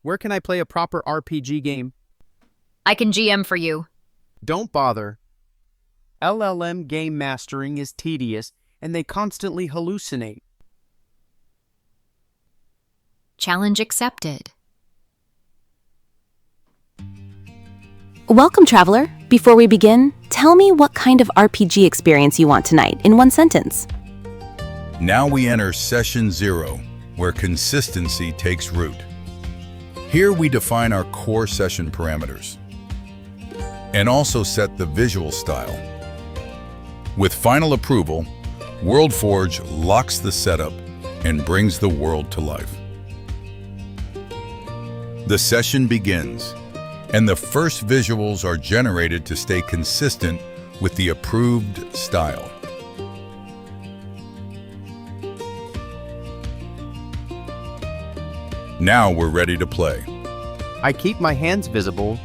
Where can I play a proper RPG game? I can GM for you. Don't bother. LLM game mastering is tedious, and they constantly hallucinate. Challenge accepted. Welcome, traveler. Before we begin, tell me what kind of RPG experience you want tonight in one sentence. Now we enter Session 0, where consistency takes root. Here we define our core session parameters and also set the visual style. With final approval, WorldForge locks the setup and brings the world to life. The session begins, and the first visuals are generated to stay consistent with the approved style. Now we're ready to play. I keep my hands visible,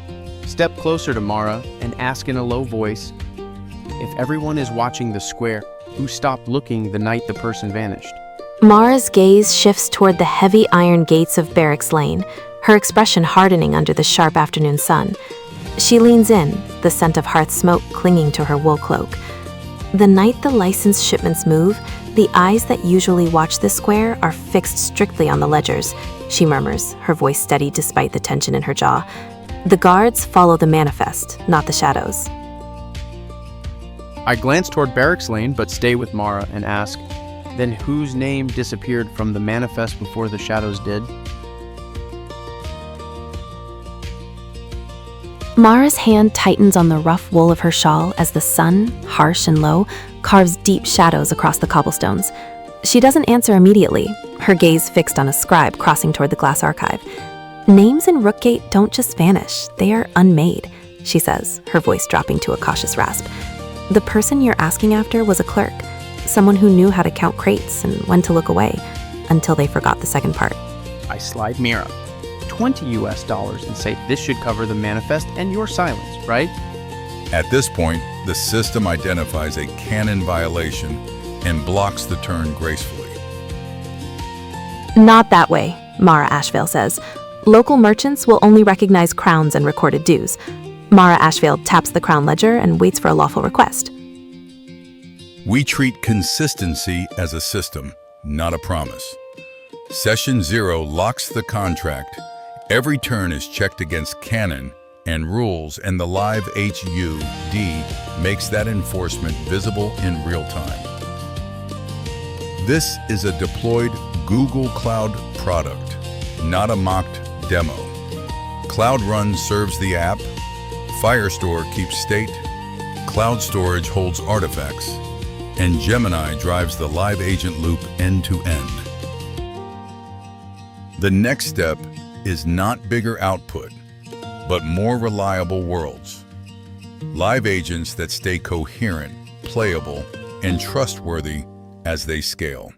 step closer to Mara, and ask in a low voice, if everyone is watching the square, who stopped looking the night the person vanished? Mara's gaze shifts toward the heavy iron gates of Barracks Lane, her expression hardening under the sharp afternoon sun. She leans in, the scent of hearth smoke clinging to her wool cloak. The night the licensed shipments move, the eyes that usually watch the square are fixed strictly on the ledgers, she murmurs, her voice steady despite the tension in her jaw. The guards follow the manifest, not the shadows. I glance toward Barracks Lane, but stay with Mara and ask, then whose name disappeared from the manifest before the shadows did? Mara's hand tightens on the rough wool of her shawl as the sun, harsh and low, carves deep shadows across the cobblestones. She doesn't answer immediately, her gaze fixed on a scribe crossing toward the glass archive. Names in Rookgate don't just vanish, they are unmade, she says, her voice dropping to a cautious rasp. The person you're asking after was a clerk, someone who knew how to count crates and when to look away, until they forgot the second part. I slide Mira $20 US and say this should cover the manifest and your silence, right? At this point, the system identifies a canon violation and blocks the turn gracefully. Not that way, Mara Ashvale says. Local merchants will only recognize crowns and recorded dues. Mara Ashvale taps the crown ledger and waits for a lawful request. We treat consistency as a system, not a promise. Session 0 locks the contract. Every turn is checked against canon and rules, and the Live HUD makes that enforcement visible in real time. This is a deployed Google Cloud product, not a mocked demo. Cloud Run serves the app, Firestore keeps state, Cloud Storage holds artifacts, and Gemini drives the Live Agent loop end to end. The next step is not bigger output, but more reliable worlds. Live agents that stay coherent, playable, and trustworthy as they scale.